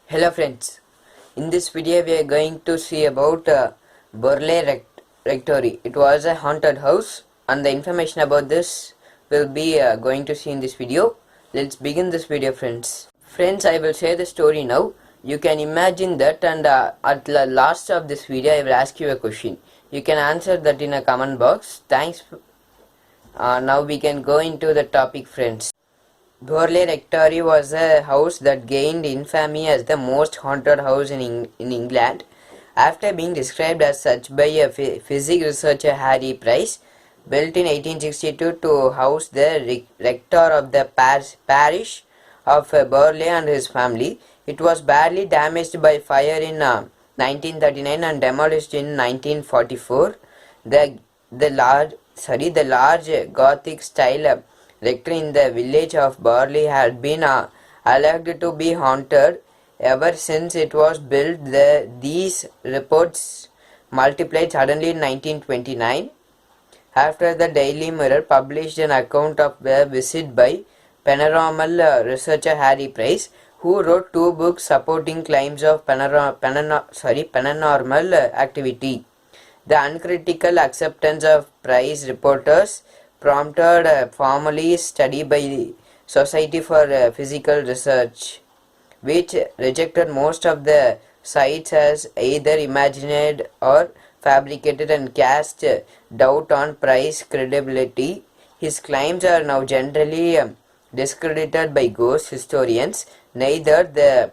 Hello friends, in this video we are going to see about Burley Rectory. It was a haunted house and the information about this will be going to see in this video. Let's begin this video friends. Friends, I will share the story now. You can imagine that, and at the last of this video I will ask you a question. You can answer that in a comment box. Thanks. Now we can go into the topic friends. Burley Rectory was a house that gained infamy as the most haunted house in England, after being described as such by a physics researcher Harry Price. Built in 1862 to house the rector of the parish of Burley and his family, it was badly damaged by fire in 1939 and demolished in 1944. The large Gothic style rectory in the village of Burley had been alleged to be haunted ever since it was built. These reports multiplied suddenly in 1929 after the Daily Mirror published an account of a visit by paranormal researcher Harry Price, who wrote 2 books supporting claims of paranormal activity. The uncritical acceptance of Price reporters prompted a formal study by the Society for Physical Research, which rejected most of the sites as either imagined or fabricated and cast doubt on Price's credibility. His claims are now generally discredited by ghost historians. Neither the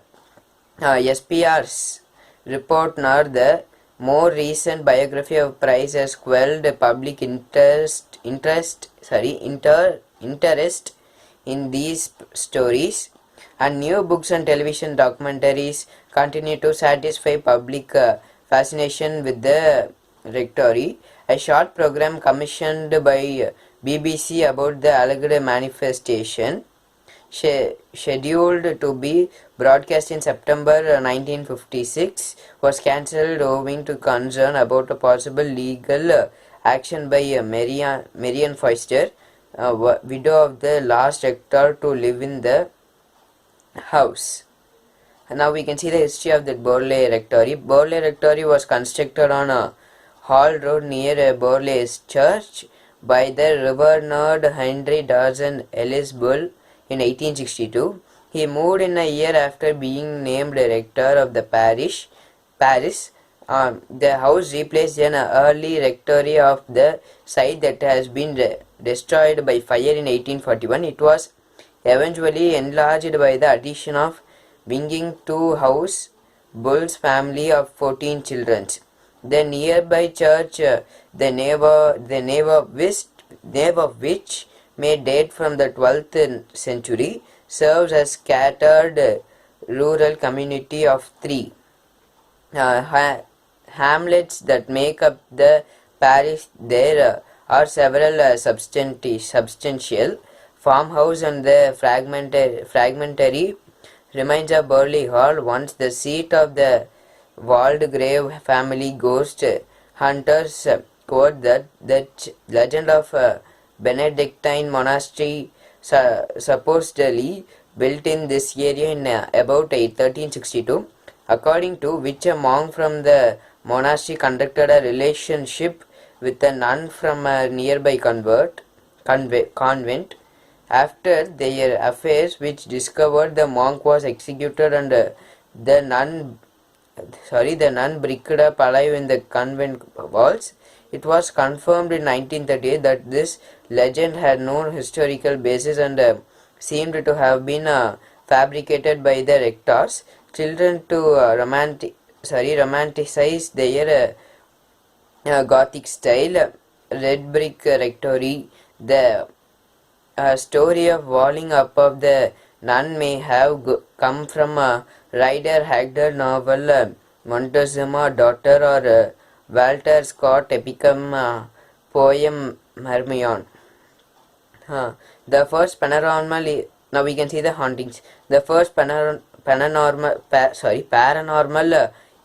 SPR's report nor the more recent biography of Price has quelled public interest in these stories, and new books and television documentaries continue to satisfy public fascination with the rectory. A short program commissioned by BBC about the alleged manifestation, scheduled to be broadcast in September 1956, was cancelled owing to concern about a possible legal action by Marian Foster, widow of the last rector to live in the house. And now we can see the history of the Burley Rectory. Burley Rectory was constructed on a Hall Road near Burley's Church by the Reverend Henry Dawson Ellis Bull in 1862. He moved in a year after being named rector of the parish. The house replaced an early rectory of the site that has been destroyed by fire in 1841. It was eventually enlarged by the addition of winging to house Bull's family of 14 children. The nearby church, the nave of which may date from the 12th century, serves as scattered rural community of 3 hamlets that make up the parish. There are several substantial farmhouse and the fragmentary remains of Burley Hall, once the seat of the Waldegrave family ghost hunters. Quote that the legend of Benedictine monastery supposedly built in this area in about 1362, according to which a monk from the monastery conducted a relationship with a nun from a nearby convent. After their affairs, which discovered the monk was executed and the nun bricked up alive in the convent walls, it was confirmed in 1938 that this legend had no historical basis and seemed to have been fabricated by the rectors' children to romanticize their Gothic style red brick rectory. The story of walling up of the nun may have come from a Rider Haggard novel Montezuma, Daughter, or Walter Scott epicum poem Hermione. The first paranormal. Now we can see the hauntings. The first paranormal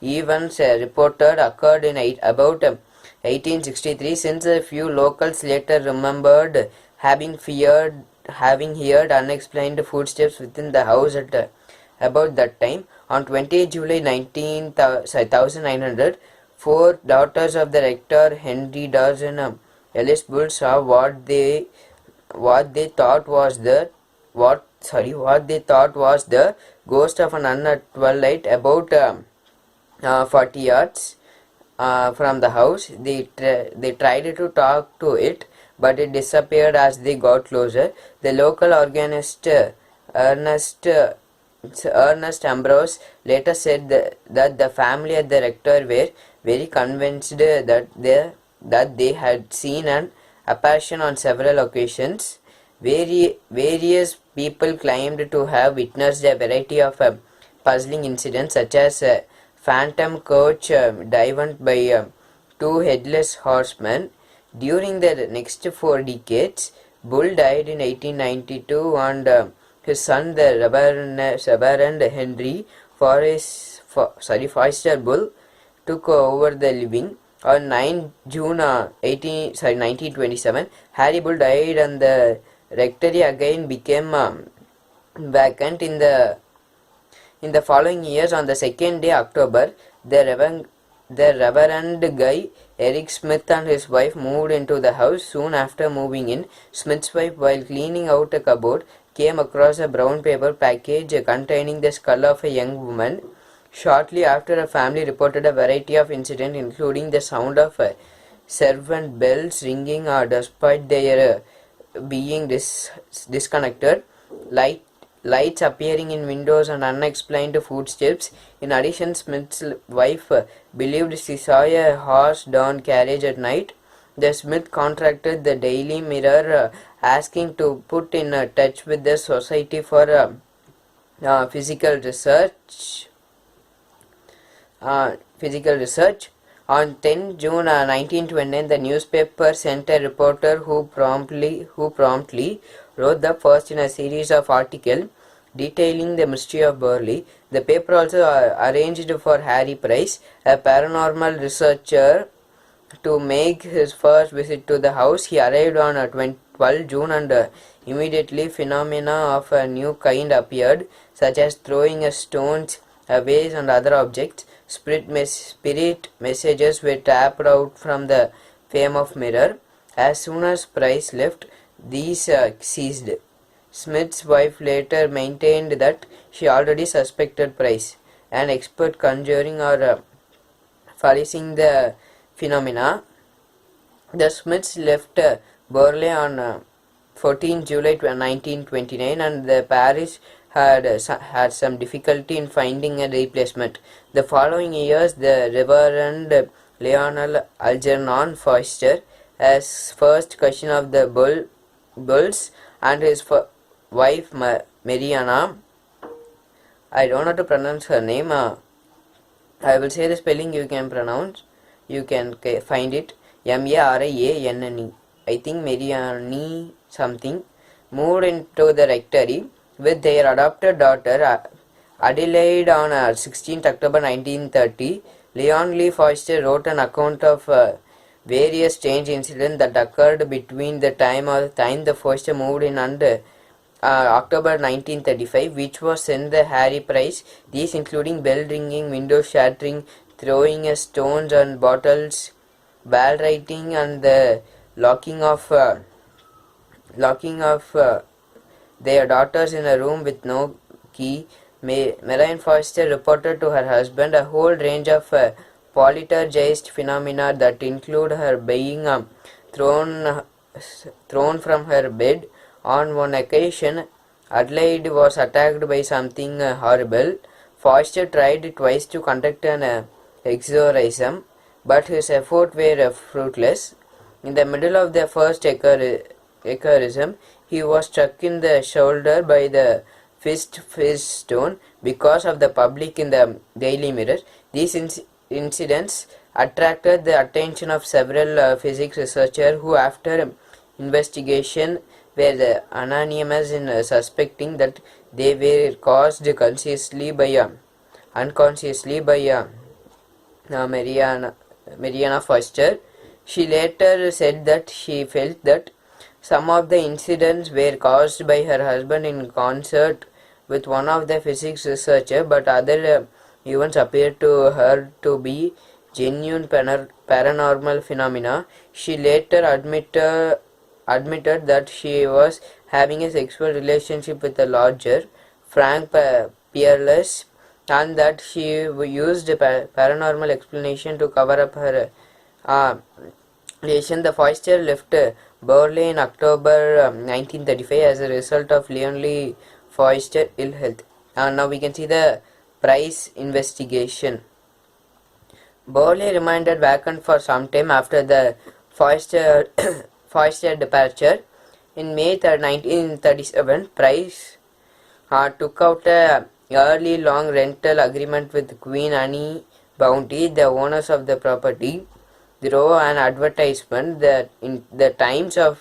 events reported occurred in about 1863, since a few locals later remembered having heard unexplained footsteps within the house at about that time. On 20th July 1900, four daughters of the rector Henry Dawson Ellis Bull saw what they thought was the ghost of an unnatural light about 40 yards from the house. They tried to talk to it, but it disappeared as they got closer. The local organist Ernest Ernest Ambrose later said that the family at the rector were very convinced that they had seen an apparition on several occasions. Various people claimed to have witnessed a variety of puzzling incidents, such as a phantom coach driven by two headless horsemen. During the next 4 decades, Bull died in 1892, and his son, the Reverend Henry Foster Bull, took over the living. On 9 June 1927, Harry Bull died, and the rectory again became vacant. In the following years, on the second day October, the Reverend Guy Eric Smith and his wife moved into the house. Soon after moving in, Smith's wife, while cleaning out a cupboard, came across a brown paper package containing the skull of a young woman. Shortly after, a family reported a variety of incidents, including the sound of servant bells ringing despite their being disconnected, lights appearing in windows, and unexplained footsteps. In addition, Smith's wife believed she saw a horse-drawn carriage at night. The Smith contacted the Daily Mirror, asking to put in touch with the Society for Physical Research. On 10 June 1929, the newspaper sent a reporter who promptly wrote the first in a series of articles detailing the mystery of Burley. The paper also arranged for Harry Price, a paranormal researcher, to make his first visit to the house. He arrived on 12 June, and immediately phenomena of a new kind appeared, such as throwing stones, vase, and other objects. Spirit messages were tapped out from the frame of mirror. As soon as Price left, these ceased. Smith's wife later maintained that she already suspected Price, an expert conjuring or policing the phenomena. The Smiths left Burley on 14 July 1929, and the parish had some difficulty in finding a replacement. The following years, the Reverend Lionel Algernon Foster, as first cousin of the Bulls, and his wife Mariana, I don't know how to pronounce her name. I will say the spelling, you can pronounce. You can find it. Marianne. I think Mariani something. Moved into the rectory with their adopted daughter Adelaide on 16th October 1930. Leon Lee Foster wrote an account of various strange incidents that occurred between the time the Foster moved in and October 1935, which was sent the Harry Price. These including bell ringing, window shattering, throwing stones and bottles, bell writing, and the locking of their daughters in a room with no key. Marianne Foster reported to her husband a whole range of poltergeist phenomena that include her being thrown from her bed. On one occasion, Adelaide was attacked by something horrible. Foster tried twice to conduct an exorcism, but his efforts were fruitless. In the middle of the first exorcism, he was struck in the shoulder by the fist stone. Because of the public in the Daily Mirror, these incidents attracted the attention of several physics researchers who, after investigation, were anonymous in suspecting that they were caused unconsciously by Mariana Foster. She later said that she felt that some of the incidents were caused by her husband in concert with one of the physics researcher, but other events appeared to her to be genuine paranormal phenomena. She later admitted that she was having a sexual relationship with a lodger, Frank Peerless, and that she used a paranormal explanation to cover up her relation. The Foister left Berlin in October 1935 as a result of Leonly Foister ill health. Now we can see the Price investigation. Burley remained vacant for some time after the Foister, Foister departure. In May 1937, Price took out a early long rental agreement with Queen Anne Bounty, the owners of the property. Through an advertisement that in the Times on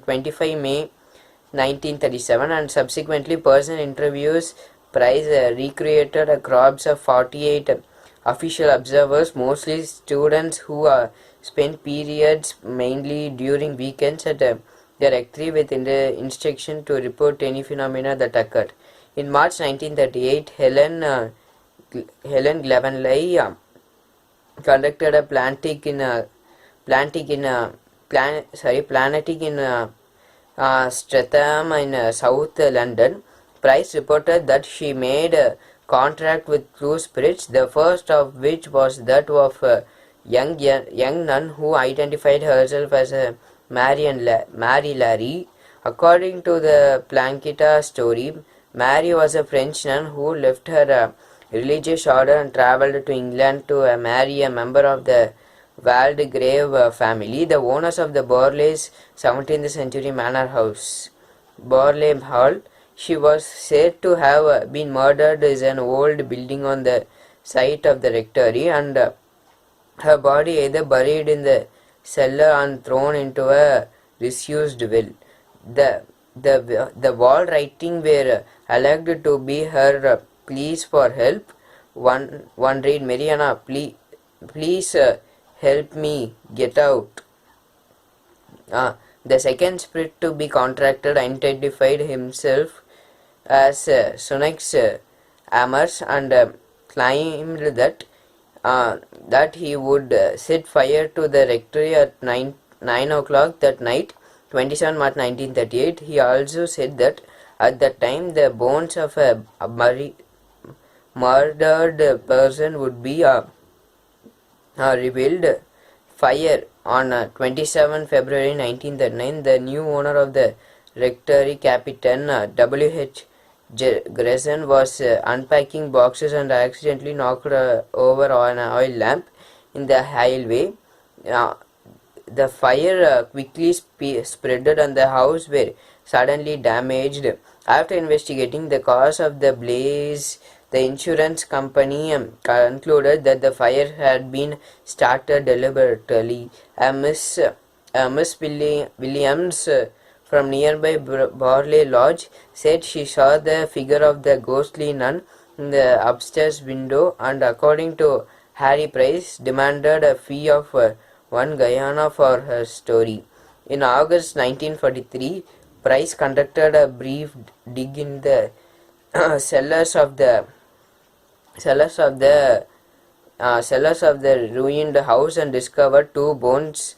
25 May 1937 and subsequently person interviews, Price recreated a crowds of 48 official observers, mostly students who spent periods mainly during weekends at the rectory with the instruction to report any phenomena that occurred. In March 1938, Helen Glavenley conducted a planetic in Streatham in South London. Price reported that she made a contract with two spirits, the first of which was that of a young nun who identified herself as a Mary Larry. According to the Planketta story, Mary was a French nun who left her religious order and travelled to England to marry a member of the Waldegrave family, the owners of the Borley's 17th century manor house, Borley Hall. She was said to have been murdered in an old building on the site of the rectory, and her body either buried in the cellar and thrown into a disused well. The wall writing were alleged to be her pleas for help. One read, Mariana, please help me get out. The second spirit to be contracted identified himself as Sunex Amers and claimed that he would set fire to the rectory at 9 o'clock that night, 27 March 1938. He also said that at that time the bones of a murdered person would be revealed. Fire on 27 February 1939. The new owner of the rectory, Captain W.H. Grayson, was unpacking boxes and accidentally knocked over an oil lamp in the hallway. The fire quickly spreaded and the house were suddenly damaged. After investigating the cause of the blaze, the insurance company concluded that the fire had been started deliberately. Miss Williams from nearby Borley Lodge said she saw the figure of the ghostly nun in the upstairs window, and according to Harry Price, demanded a fee of 1 Guyana for her story. In August 1943, Price conducted a brief dig in the cellars of the ruined house and discovered two bones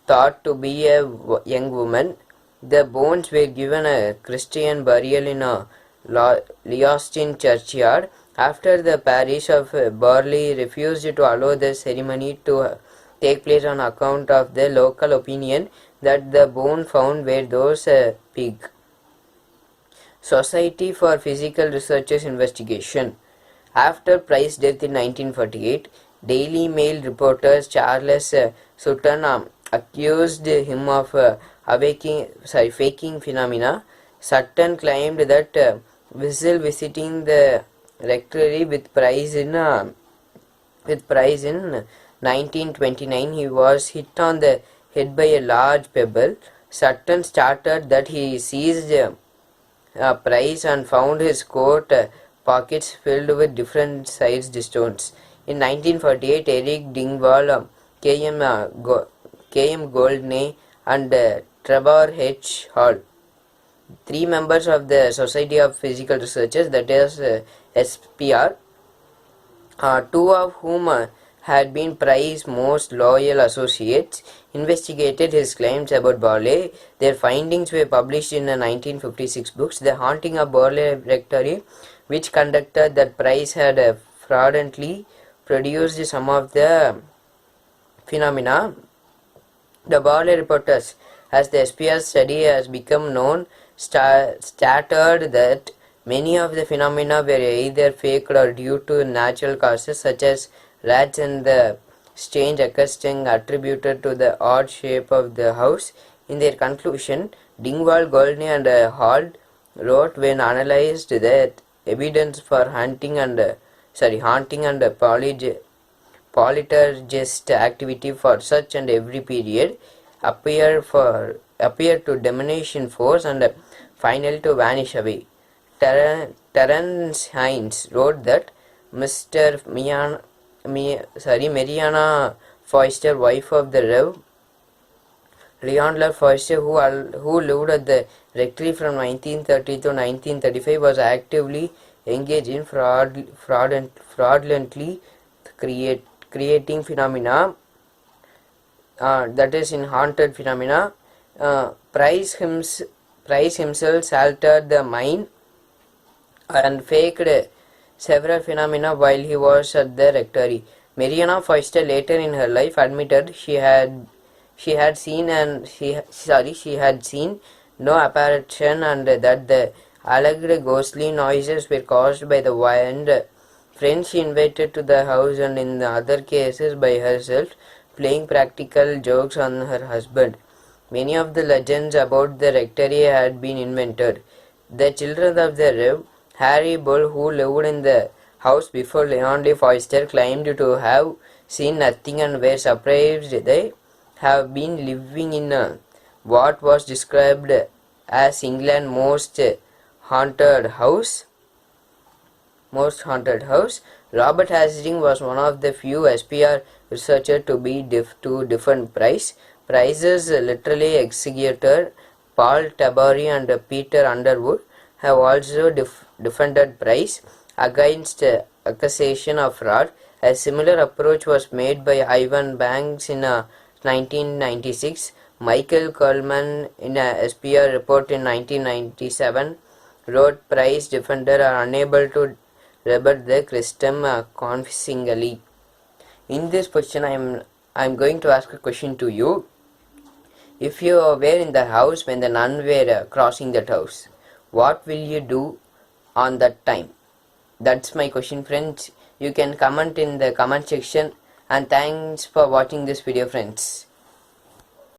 thought to be a young woman. The bones were given a Christian burial in a Leostin churchyard. After the parish of Burley refused to allow the ceremony to take place on account of the local opinion that the bone found were those pig. Society for Physical Researchers investigation. After Price's death in 1948, Daily Mail reporter Charles Sutton accused him of faking phenomena. Sutton claimed that Whistle visiting the rectory with Price in 1929, he was hit on the head by a large pebble. Sutton started that he seized Price and found his coat pockets filled with different sized stones. In 1948, Eric Dingwall, K.M. Goldney, and Trevor H. Hall 3 members of the Society of Physical Researchers, that is SPR, two of whom had been Price's most loyal associates, investigated his claims about Burley. Their findings were published in a 1956 book, The Haunting of Burley Rectory, which conducted that Price had fraudulently produced some of the phenomena. The Burley reporters, as the SPR's study has become known, stated that many of the phenomena were either faked or due to natural causes such as rats and the strange acoustics attributed to the odd shape of the house. In their conclusion, Dingwall, Goldney and Hall wrote, when analyzed that evidence for haunting and poltergeist activity for such and every period appear to diminish in force and finally to vanish away. Terence Hines wrote that Mr. Mariana Foister, wife of the Rev. Leonard Foister, who lived at the rectory from 1930 to 1935, was actively engaged in fraudulently creating phenomena, that is in haunted phenomena. Price himself altered the mind and faked several phenomena while he was at the rectory. Mariana Foister later in her life admitted she had seen no apparition and that the alleged ghostly noises were caused by the wind. Friends she invited to the house, and in the other cases by herself, playing practical jokes on her husband. Many of the legends about the rectory had been invented. The children of the Rev. Harry Bull, who lived in the house before Leon Foister, claimed to have seen nothing and were surprised they have been living in what was described as England's most haunted house. Robert Hastings was one of the few SPR researchers to be to defend Price. Price's literary executor Paul Tabori and Peter Underwood have also defended Price against accusation of fraud. A similar approach was made by Ivan Banks in 1996. Michael Coleman in a SPR report in 1997 wrote, Price defenders are unable to rebut the criticism convincingly. In this question, I am going to ask a question to you. If you were in the house when the nuns were crossing that house, what will you do on that time? That's my question, friends. You can comment in the comment section, and thanks for watching this video, friends.